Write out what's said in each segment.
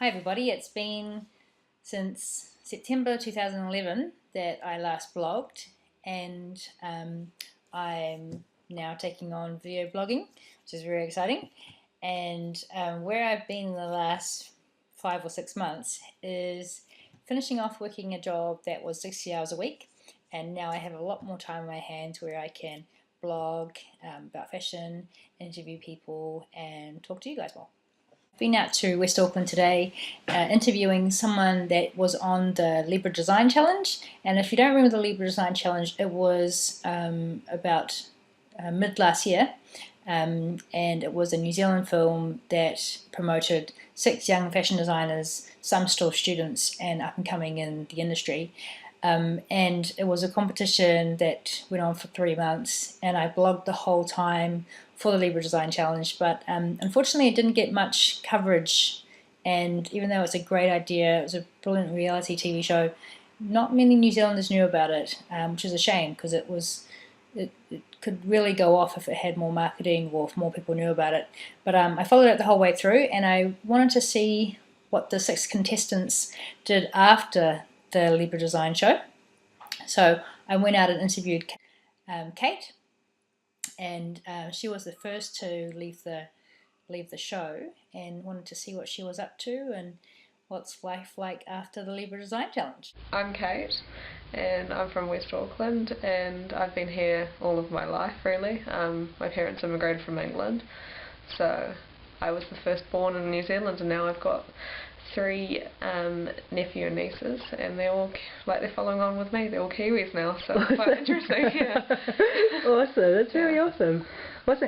Hi everybody, it's been since September 2011 that I last blogged, and I'm now taking on video blogging, which is very exciting. And where I've been in the last 5 or 6 months is finishing off working a job that was 60 hours a week, and now I have a lot more time on my hands where I can blog about fashion, interview people, and talk to you guys more. Been out to West Auckland today interviewing someone that was on the Libra Design Challenge. And if you don't remember the Libra Design Challenge, it was about mid last year, and it was a New Zealand film that promoted 6 young fashion designers, some still students and up and coming in the industry. And it was a competition that went on for 3 months, and I blogged the whole time for the Libra Design Challenge, but unfortunately it didn't get much coverage, and even though it's a great idea, it was a brilliant reality TV show, not many New Zealanders knew about it, which is a shame, because it could really go off if it had more marketing or if more people knew about it. But I followed it the whole way through, and I wanted to see what the 6 contestants did after the Libra Design show. So I went out and interviewed Kate, and she was the first to leave the show, and wanted to see what she was up to and what's life like after the Libra Design Challenge. I'm Kate, and I'm from West Auckland, and I've been here all of my life really. My parents immigrated from England, so I was the first born in New Zealand, and now I've got 3 nephew and nieces, and they're all they're following on with me. They're all Kiwis now, so it's quite interesting. Yeah. Awesome, that's really awesome.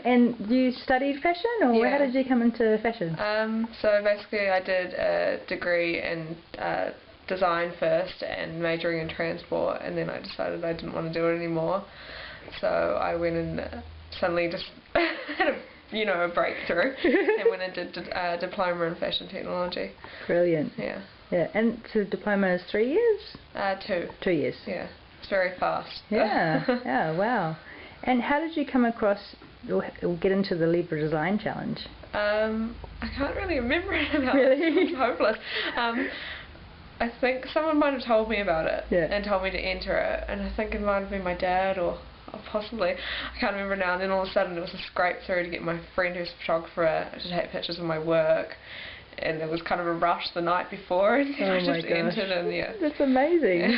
And you studied fashion, or how did you come into fashion? So basically I did a degree in design first and majoring in transport, and then I decided I didn't want to do it anymore, so I went and suddenly just had a breakthrough and went and did a diploma in fashion technology. Brilliant. Yeah. Yeah, and so the diploma is 3 years? 2. 2 years. Yeah, it's very fast. Yeah, yeah, wow. And how did you come across or get into the Libra Design Challenge? I can't really remember it now. Really? It's hopeless. I think someone might have told me about it and told me to enter it, and I think it might have been my dad or possibly, I can't remember now, and then all of a sudden it was a scrape through to get my friend who's a photographer to take pictures of my work, and it was kind of a rush the night before, and I just entered, and That's amazing.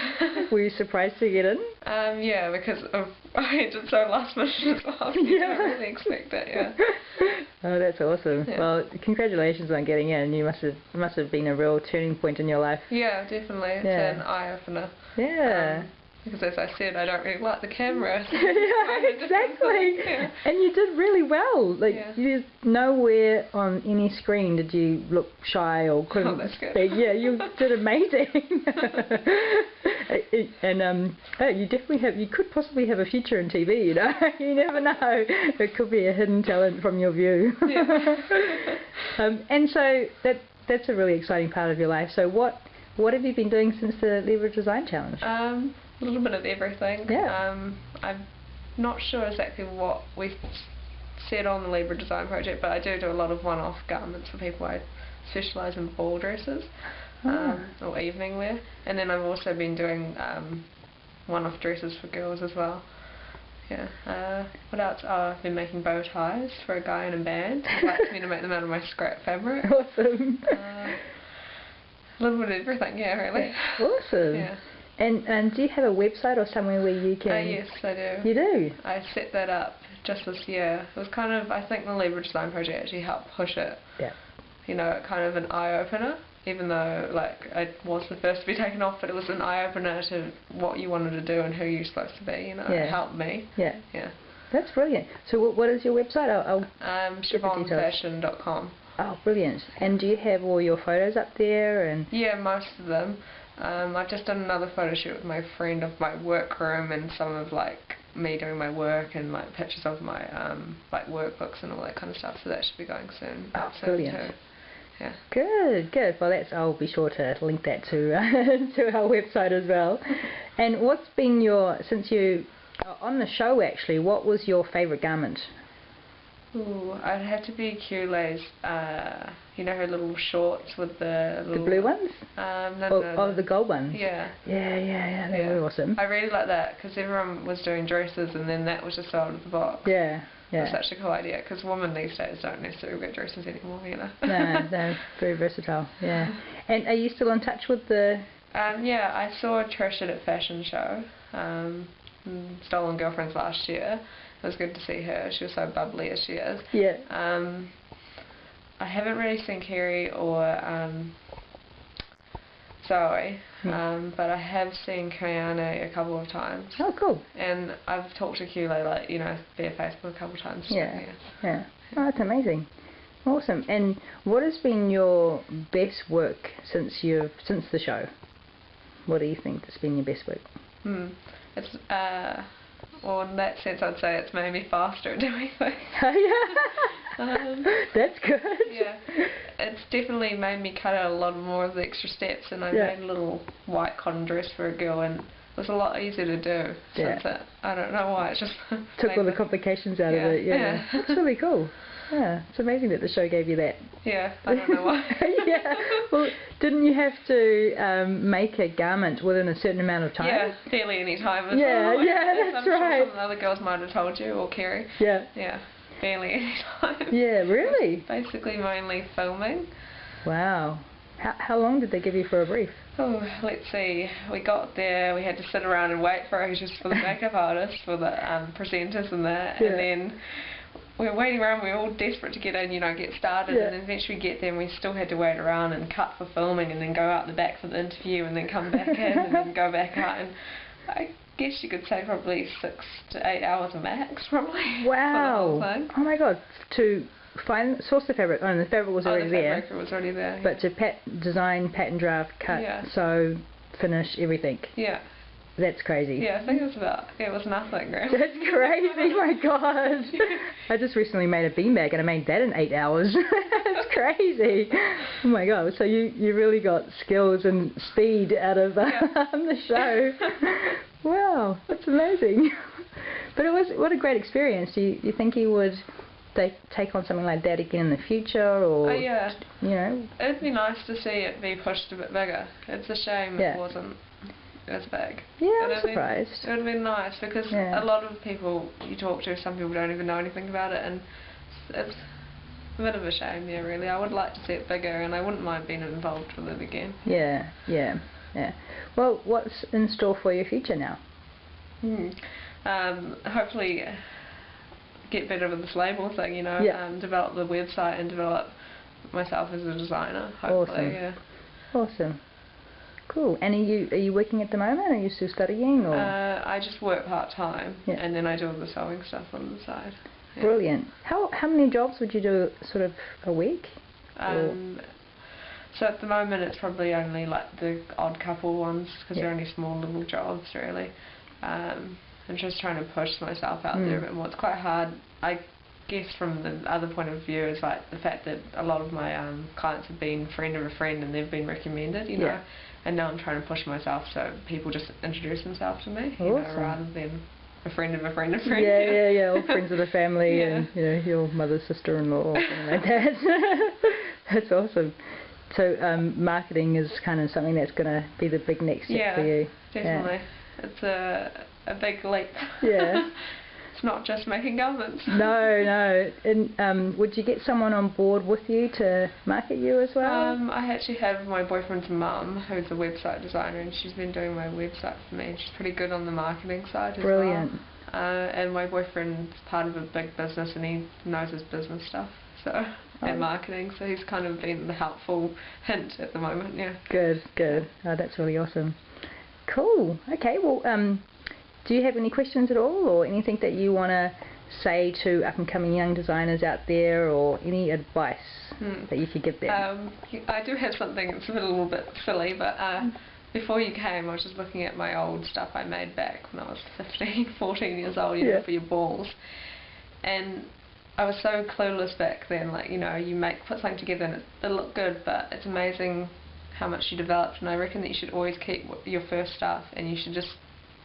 Were you surprised to get in? Yeah, because I entered so last minute as well. You don't really expect that, Oh, that's awesome. Yeah. Well, congratulations on getting in. You must have been a real turning point in your life. Yeah, definitely. It's an eye-opener. Yeah. Because as I said, I don't really like the camera. So yeah, exactly. Yeah. And you did really well. You nowhere on any screen did you look shy or couldn't speak. Yeah, you did amazing. And you could possibly have a future in TV, you know. You never know. It could be a hidden talent from your view. Yeah. And so that's a really exciting part of your life. So what have you been doing since the Libra Design Challenge? A little bit of everything. Yeah. I'm not sure exactly what we said on the Libra Design Project, but I do a lot of one-off garments for people. I specialise in ball dresses or evening wear, and then I've also been doing one-off dresses for girls as well. Yeah. What else? I've been making bow ties for a guy in a band. He likes me to make them out of my scrap fabric. Awesome. A little bit of everything, really. Awesome. Yeah. And do you have a website or somewhere where you can... Yes, I do. You do? I set that up just this year. It was kind of, I think the Libra Design Project actually helped push it. Yeah. Kind of an eye-opener, even though I was the first to be taken off, but it was an eye-opener to what you wanted to do and who you're supposed to be, It helped me. Yeah. Yeah. That's brilliant. So what is your website? ShivanFashion.com. Oh, brilliant. And do you have all your photos up there? And yeah, most of them. I've just done another photo shoot with my friend of my workroom and some of me doing my work and pictures of my workbooks and all that kind of stuff. So that should be going soon. Oh, brilliant. Too. Yeah. Good. Well, I'll be sure to link that to to our website as well. And what's been since you on the show actually? What was your favourite garment? Ooh, I'd have to be Kule's you know, her little shorts with the little... The blue ones? No. The gold ones? Yeah. Yeah, they were awesome. I really like that, because everyone was doing dresses and then that was just sold in the box. Yeah. It's such a cool idea, because women these days don't necessarily wear dresses anymore either. No, they're very versatile, yeah. And are you still in touch with the... Yeah, I saw Trish at a fashion show, Stolen Girlfriends last year. It was good to see her. She was so bubbly as she is. Yeah. I haven't really seen Kerry or Zoe, but I have seen Kayane a couple of times. Oh, cool. And I've talked to Kule, like, you know, via Facebook a couple of times. Yeah. Oh, that's amazing. Awesome. And what has been your best work since the show? What do you think has been your best work? It's well, in that sense, I'd say it's made me faster at doing things. That's good. Yeah, it's definitely made me cut out a lot more of the extra steps, and I made a little white cotton dress for a girl, and it was a lot easier to do since it. I don't know why, it just took all the complications out of it. Yeah, that's really cool. Yeah, it's amazing that the show gave you that. Yeah, I don't know why. Yeah, well, didn't you have to make a garment within a certain amount of time? Yeah, fairly any time as well. Yeah, that's right. Sure some other girls might have told you, or Kerry. Yeah. Yeah, fairly any time. Yeah, really? Basically mainly filming. Wow. How long did they give you for a brief? Oh, let's see. We got there, we had to sit around and wait for ages for the makeup artists, for the presenters and that, and then we were waiting around, we were all desperate to get in, you know, get started, and then eventually get there and we still had to wait around and cut for filming and then go out the back for the interview and then come back in and then go back out, and I guess you could say probably 6 to 8 hours max, probably. Wow. For the whole thing. Oh my god, to source the fabric, the fabric was already there. The fabric was already there. But to design, pattern draft, cut, sew, finish, everything. Yeah. That's crazy. Yeah, I think it was nothing, really. That's crazy, my god. I just recently made a beanbag and I made that in 8 hours. That's crazy. Oh my god, so you really got skills and speed out of the show. Wow, that's amazing. But what a great experience. Do you think you would take on something like that again in the future, or you know? It'd be nice to see it be pushed a bit bigger. It's a shame it wasn't as big. Yeah, I'm surprised. It would have been nice, because a lot of people you talk to, some people don't even know anything about it, and it's a bit of a shame, really. I would like to see it bigger, and I wouldn't mind being involved with it again. Yeah. Well, what's in store for your future now? Hopefully get better with this label thing, you know, develop the website and develop myself as a designer, hopefully. Awesome. Cool. And are you working at the moment? Are you still studying? Or? I just work part-time, and then I do all the sewing stuff on the side. Yeah. Brilliant. How many jobs would you do sort of a week? So at the moment it's probably only like the odd couple ones, because they're only small little jobs, really. I'm just trying to push myself out there a bit more. It's quite hard, I guess, from the other point of view, is like the fact that a lot of my clients have been friend of a friend and they've been recommended, you know, and now I'm trying to push myself so people just introduce themselves to me, you know, rather than a friend of a friend of a friend. Yeah, all friends of the family and, you know, your mother's sister-in-law or something like that. That's awesome. So marketing is kind of something that's going to be the big next step for you. Definitely. It's a big leap. Yeah. It's not just making garments. No. And would you get someone on board with you to market you as well? I actually have my boyfriend's mum, who's a website designer, and she's been doing my website for me, and she's pretty good on the marketing side as well. Brilliant. And my boyfriend's part of a big business, and he knows his business stuff, and marketing, so he's kind of been the helpful hint at the moment. Good. Oh, that's really awesome. Cool. Okay, well, do you have any questions at all, or anything that you want to say to up-and-coming young designers out there, or any advice that you could give them? I do have something that's a little bit silly, but before you came, I was just looking at my old stuff I made back when I was 15, 14 years old, you know, for your balls. And I was so clueless back then, like, you know, you put something together and it looked good, but it's amazing how much you developed, and I reckon that you should always keep your first stuff, and you should just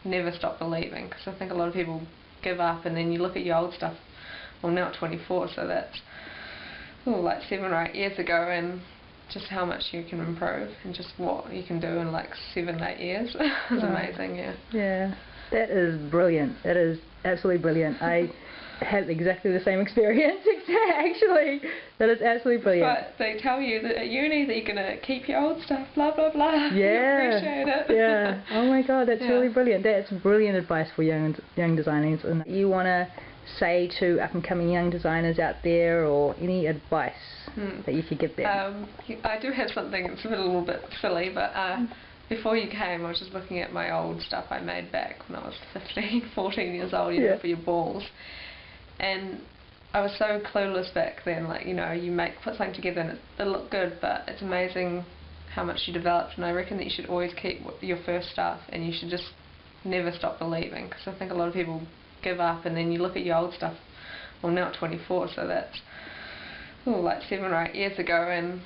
never stop believing, because I think a lot of people give up, and then you look at your old stuff. Well, now at 24, so that's like 7 or 8 years ago, and just how much you can improve and just what you can do in like 7, 8 years is amazing. Yeah, that is brilliant. That is absolutely brilliant. I had exactly the same experience. Actually, that is absolutely brilliant. But they tell you that at uni that you're gonna keep your old stuff, blah blah blah. Yeah, You appreciate it. yeah. Oh my God, that's really brilliant. That's brilliant advice for young designers. And you wanna say to up and coming young designers out there, or any advice that you could give them? I do have something. It's a little bit silly, but before you came, I was just looking at my old stuff I made back when I was 15, 14 years old. You know, for your balls. And I was so clueless back then, like, you know, you put something together and it looked good, but it's amazing how much you developed, and I reckon that you should always keep your first stuff, and you should just never stop believing, because I think a lot of people give up, and then you look at your old stuff. Well, now at 24, so that's like 7 or 8 years ago, and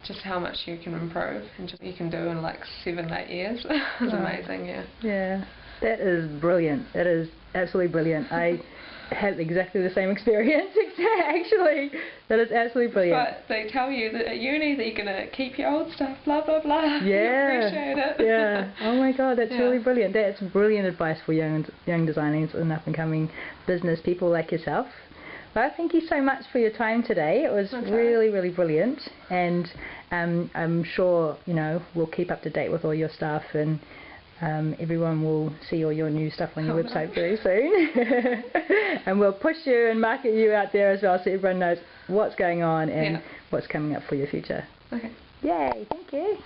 just how much you can improve and just you can do in like 7, 8 years is amazing. Yeah, that is brilliant. That is absolutely brilliant. I had exactly the same experience. Actually, that is absolutely brilliant. But they tell you that at uni that you're gonna keep your old stuff, blah blah blah. Yeah, You appreciate it. Yeah. Oh my God, that's really brilliant. That's brilliant advice for young designers and up and coming business people like yourself. Well, thank you so much for your time today. It was really, really brilliant, and I'm sure, you know, we'll keep up to date with all your stuff, and everyone will see all your new stuff on your website very soon. And we'll push you and market you out there as well, so everyone knows what's going on and what's coming up for your future. Okay. Yay, thank you.